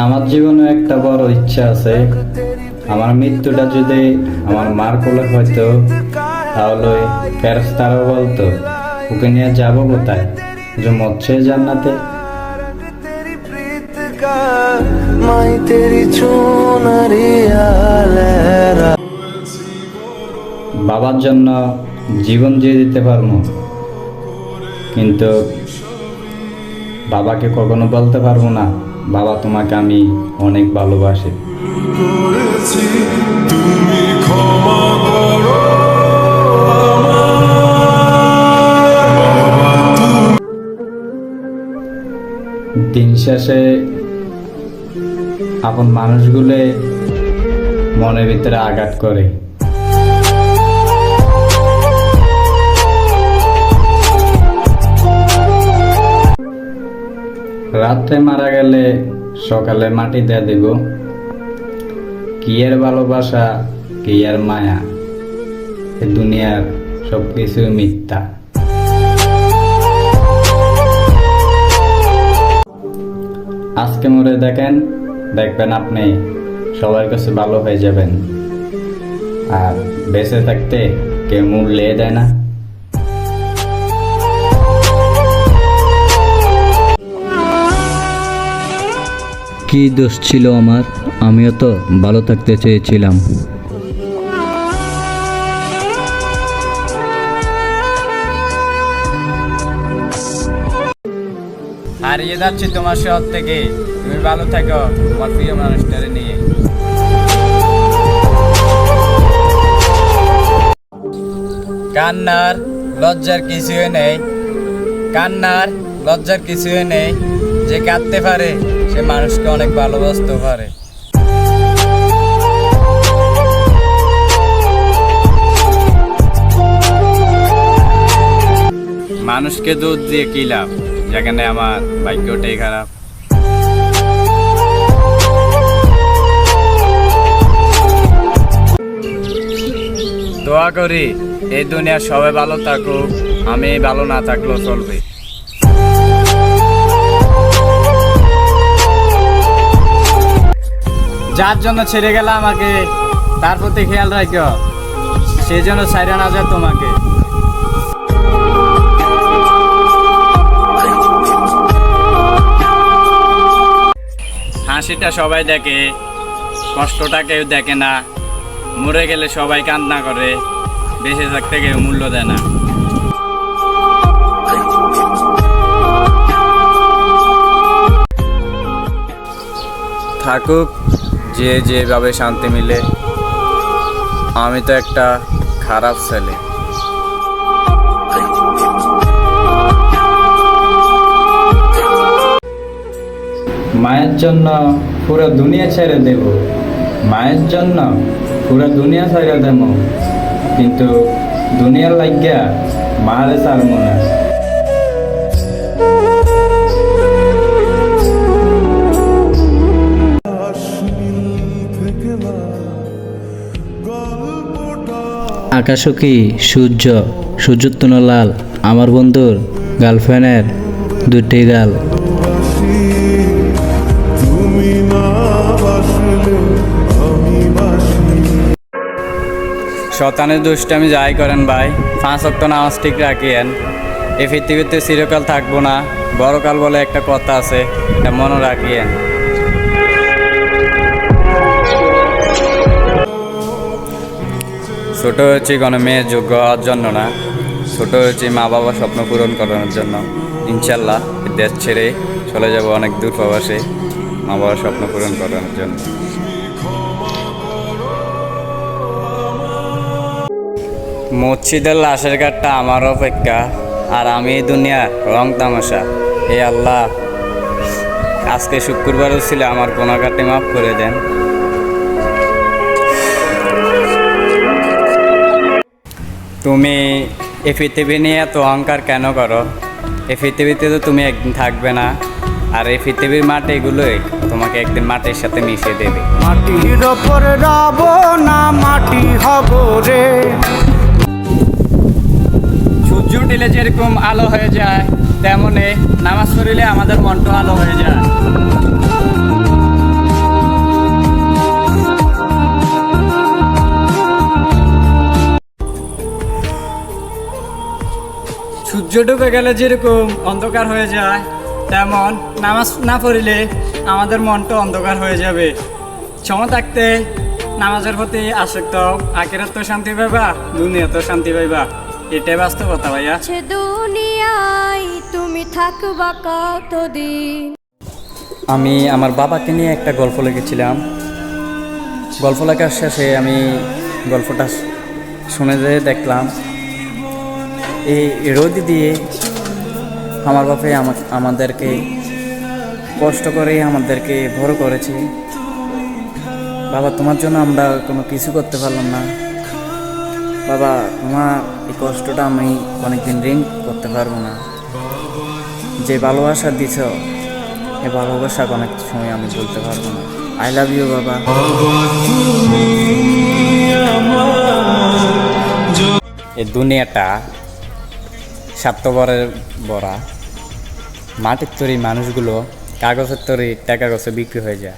আমার জীবনে একটা বড় ইচ্ছা আছে। আমার মৃত্যুটা যদি আমার মার কোলে হয়তো, তাহলে ফেরেশতারাও বলতো ওকে নিয়ে যাব কোথায়, যে মরছে জান্নাতে। বাবার জন্য জীবন দিয়ে দিতে পারবো, কিন্তু বাবাকে কখনো বলতে পারবো না, বাবা তোমাকে আমি অনেক ভালোবাসি। তুমি ক্ষমা করো। দিন শেষে আপন মানুষগুলো মনের ভিতরে আঘাত করে। রাত্রে মারা গেলে সকালে মাটি দিয়ে দেব। কি এর ভালোবাসা, কি এর মায়া, এ দুনিয়ার সবকিছু মিথ্যা। আজকে মরে দেখবেন আপনি সবার কাছে ভালো হয়ে যাবেন, আর বেঁচে থাকতে কেউ মূল্য দেয় না। কি দোষ ছিল আমার? আমিও তো ভালো থাকতে চেয়েছিলাম। হারিয়ে যাচ্ছি তোমার শহর থেকে, তুমি ভালো থাকো তোমার প্রিয় মানুষটারে নিয়ে। কান্নার লজ্জার কিছুই নেই, কান্নার লজ্জার কিছুই নেই। যে কাঁদতে পারে সে মানুষকে অনেক ভালোবাসতে পারে। মানুষকে দুধ দিয়ে কি লাভ, যেখানে আমার ভাগ্যটাই খারাপ। দোয়া করি এই দুনিয়া সবাই ভালো থাকুক, আমি ভালো না থাকলেও চলবে। যার জন্য ছেড়ে গেল আমাকে, তার প্রতি খেয়াল রাখো, সেই জন্য ছাইরা না যায় তোমাকে। হাসিটা সবাই দেখে, কষ্টটা কেউ দেখে না। মরে গেলে সবাই কান্না করে, বেঁচে থাকতে কেউ মূল্য দেয় না। থাকুক যে যেভাবে শান্তি মিলে, আমি তো একটা খারাপ ছেলে। মায়ের জন্য পুরো দুনিয়া ছেড়ে দেব, মায়ের জন্য পুরো দুনিয়া ছেড়ে দেব, কিন্তু দুনিয়ার লাগিয়া মারে ছাড়বো না। আকাশও কি সূর্য, সূর্যের তুলো লাল, আমার বন্ধুর গার্লফ্রেন্ডের দুটি গাল। তুমি না বাসলে আমি বাসি। শতানের দুষ্টামি যাই করেন ভাই, 5 ওয়াক্ত নামাজ ঠিক রাখিয়েন। এই পৃথিবীতে চিরকাল থাকবো না, বড়কাল বলে একটা কথা আছে, এটা মনে রাখিয়েন। ছোট হয়েছি কোনো মেয়ের যোগ্য হওয়ার জন্য না, ছোট হয়েছি মা বাবার স্বপ্ন পূরণ করানোর জন্য। ইনশাল্লাহ দেশ ছেড়ে চলে যাব অনেক দূর প্রবাসে, মা বাবার স্বপ্ন পূরণ করানোর জন্য। মসজিদের লাশের ঘাটটা আমার অপেক্ষা, আর আমি দুনিয়ার রং তামাশা। হে আল্লাহ, আজকে শুক্রবারও ছিল, আমার গুনাহগারটি মাফ করে দেন। তুমি এই পৃথিবী নিয়ে এত অহংকার কেন করো? এই পৃথিবীতে তো তুমি একদিন থাকবে না, আর এই পৃথিবীর মাটিগুলোই তোমাকে একদিন মাটির সাথে মিশিয়ে দেবে। মাটির ওপর রব না মাটি হব রে। সূর্য উঠলে যেরকম আলো হয়ে যায়, তেমনি নামাজ পড়লে আমাদের মনটা আলো হয়ে যায়। সূর্য ডুবে গেলে যেরকম অন্ধকার হয়ে যায়, তেমন নামাজ না পড়িলে আমাদের মনটা অন্ধকার হয়ে যাবে। সময় থাকতে নামাজের প্রতি আসক্ত, আখিরাত তো শান্তি পাইবা, দুনিয়া তো শান্তি পাইবা। এটাই বাস্তবতা ভাইয়া। সে দুনিয়ায় তুমি থাকবা কতদিন। আমি আমার বাবাকে নিয়ে একটা গল্প লিখেছিলাম। গল্প লেখার শেষে আমি গল্পটা শুনে যেয়ে দেখলাম এই রোদি দিয়ে আমার বাপে আমাদেরকে কষ্ট করে আমাদেরকে বড় করেছে। বাবা, তোমার জন্য আমরা কোনো কিছু করতে পারলাম না। বাবা, তোমার এই কষ্টটা আমি অনেকদিন ঋণ করতে পারবো না। যে ভালোবাসা দিছ, এই ভালোবাসা অনেক সময় আমি বলতে পারবো না। আই লাভ ইউ বাবা। এই দুনিয়াটা স্বার্থপরের ভরা। মাটির তৈরি মানুষগুলো কাগজের তৈরি টাকা গাছে বিক্রি হয়ে যায়।